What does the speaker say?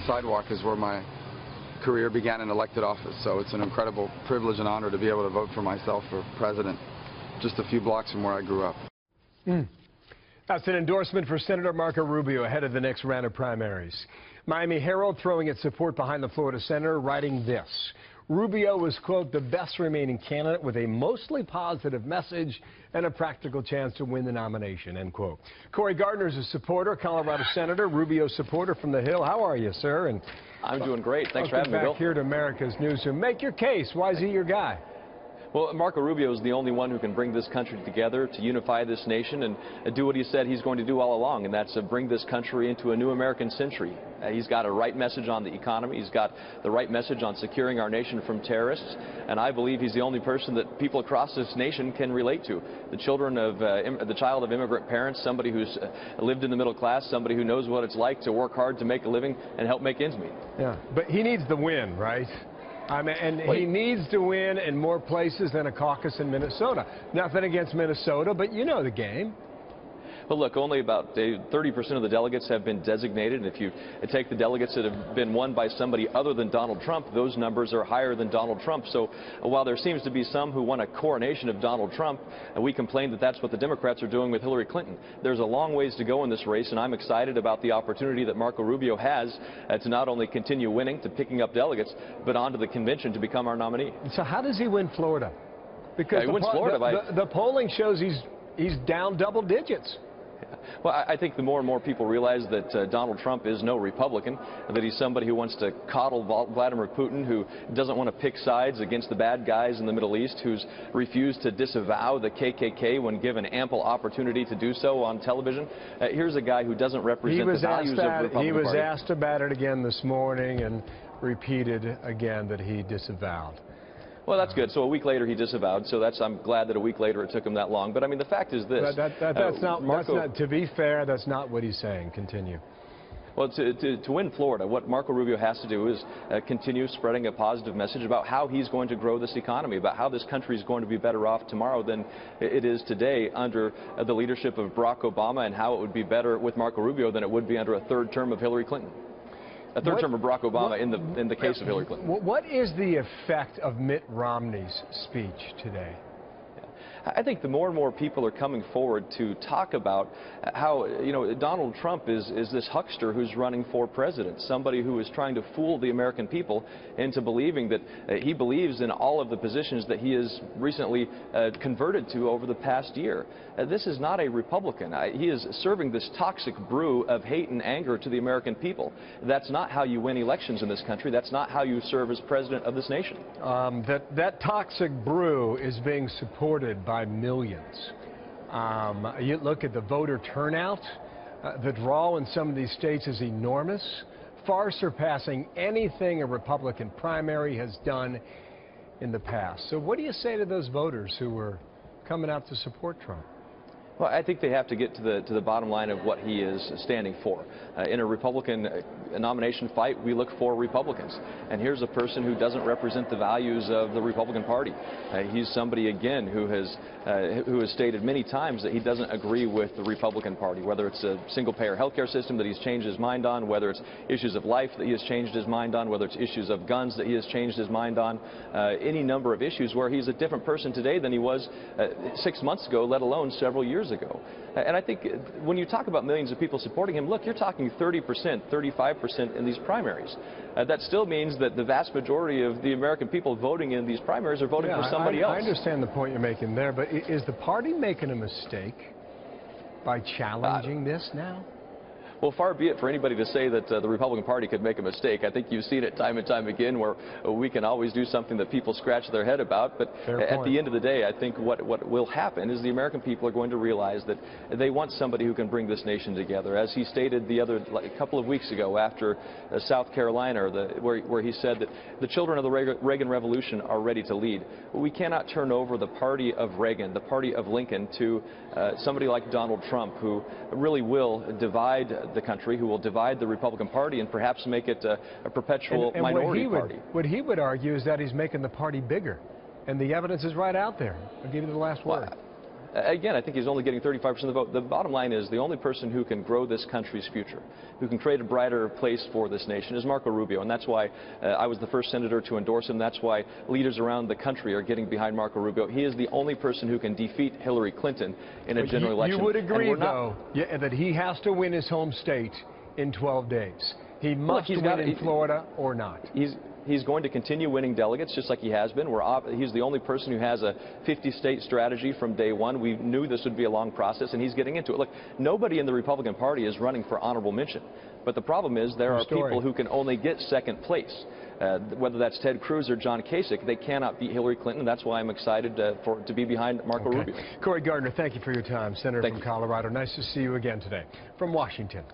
sidewalk is where my career began in elected office. So it's an incredible privilege and honor to be able to vote for myself for president just a few blocks from where I grew up. That's an endorsement for Senator Marco Rubio ahead of the next round of primaries. Miami Herald throwing its support behind the Florida senator, writing this. Rubio was, quote, the best remaining candidate with a mostly positive message and a practical chance to win the nomination, end quote. Cory Gardner is a supporter, Colorado Senator, Rubio supporter from the Hill. How are you, sir? And I'm doing great. Thanks for having me, Bill. Back here to America's Newsroom. Make your case. Why is he your guy? Well, Marco Rubio is the only one who can bring this country together to unify this nation and do what he said he's going to do all along, and that's bring this country into a new American century. He's got a right message on the economy. He's got the right message on securing our nation from terrorists, and I believe he's the only person that people across this nation can relate to. The child of immigrant parents, somebody who's lived in the middle class, somebody who knows what it's like to work hard to make a living and help make ends meet. Yeah, but he needs the win, right? I mean, and he needs to win in more places than a caucus in Minnesota. Nothing against Minnesota, but you know the game. But look, only about 30% of the delegates have been designated. And if you take the delegates that have been won by somebody other than Donald Trump, those numbers are higher than Donald Trump. So while there seems to be some who want a coronation of Donald Trump, and we complain that that's what the Democrats are doing with Hillary Clinton, there's a long ways to go in this race, and I'm excited about the opportunity that Marco Rubio has to not only continue winning, to picking up delegates, but onto the convention to become our nominee. So how does he win Florida? Because he wins Florida the polling shows he's down double digits. Well, I think the more and more people realize that Donald Trump is no Republican, that he's somebody who wants to coddle Vladimir Putin, who doesn't want to pick sides against the bad guys in the Middle East, who's refused to disavow the KKK when given ample opportunity to do so on television. Here's a guy who doesn't represent the values of the Republican Party. He was asked about it again this morning and repeated again that he disavowed. Well, that's good. So a week later he disavowed. So I'm glad that a week later it took him that long. But I mean, the fact is this. That's not, to be fair, that's not what he's saying. Continue. Well, to win Florida, what Marco Rubio has to do is continue spreading a positive message about how he's going to grow this economy, about how this country is going to be better off tomorrow than it is today under the leadership of Barack Obama, and how it would be better with Marco Rubio than it would be under a third term of Hillary Clinton. A third term of Barack Obama in the case of Hillary Clinton. What is the effect of Mitt Romney's speech today? I think the more and more people are coming forward to talk about how, Donald Trump is this huckster who's running for president, somebody who is trying to fool the American people into believing that he believes in all of the positions that he has recently converted to over the past year. This is not a Republican. He is serving this toxic brew of hate and anger to the American people. That's not how you win elections in this country. That's not how you serve as president of this nation. That toxic brew is being supported by millions. You look at the voter turnout. The draw in some of these states is enormous, far surpassing anything a Republican primary has done in the past. So what do you say to those voters who were coming out to support Trump? Well, I think they have to get to the bottom line of what he is standing for. In a Republican nomination fight, we look for Republicans. And here's a person who doesn't represent the values of the Republican Party. He's somebody, again, who has stated many times that he doesn't agree with the Republican Party, whether it's a single-payer health care system that he's changed his mind on, whether it's issues of life that he has changed his mind on, whether it's issues of guns that he has changed his mind on, any number of issues where he's a different person today than he was 6 months ago, let alone several years ago. And I think when you talk about millions of people supporting him, look, you're talking 30%, 35% in these primaries. That still means that the vast majority of the American people voting in these primaries are voting for somebody else. I understand the point you're making there, but is the party making a mistake by challenging this now? Well, far be it for anybody to say that the Republican Party could make a mistake. I think you've seen it time and time again where we can always do something that people scratch their head about. But at the end of the day, I think what will happen is the American people are going to realize that they want somebody who can bring this nation together. As he stated a couple of weeks ago after South Carolina, where he said that the children of the Reagan Revolution are ready to lead. We cannot turn over the party of Reagan, the party of Lincoln, to somebody like Donald Trump, who really will divide the country, who will divide the Republican Party and perhaps make it a perpetual minority party. What he would argue is that he's making the party bigger, and the evidence is right out there. I'll give you the last word. Again, I think he's only getting 35% of the vote. The bottom line is the only person who can grow this country's future, who can create a brighter place for this nation, is Marco Rubio. And that's why I was the first senator to endorse him. That's why leaders around the country are getting behind Marco Rubio. He is the only person who can defeat Hillary Clinton in a general election. You would agree, though, that he has to win his home state in 12 days. He must win in Florida or not. He's going to continue winning delegates just like he has been. He's the only person who has a 50-state strategy from day one. We knew this would be a long process, and he's getting into it. Look, nobody in the Republican Party is running for honorable mention. But the problem is there are people who can only get second place. Whether that's Ted Cruz or John Kasich, they cannot beat Hillary Clinton. That's why I'm excited to be behind Marco Rubio. Cory Gardner, thank you for your time. Senator from Colorado. Nice to see you again today. From Washington.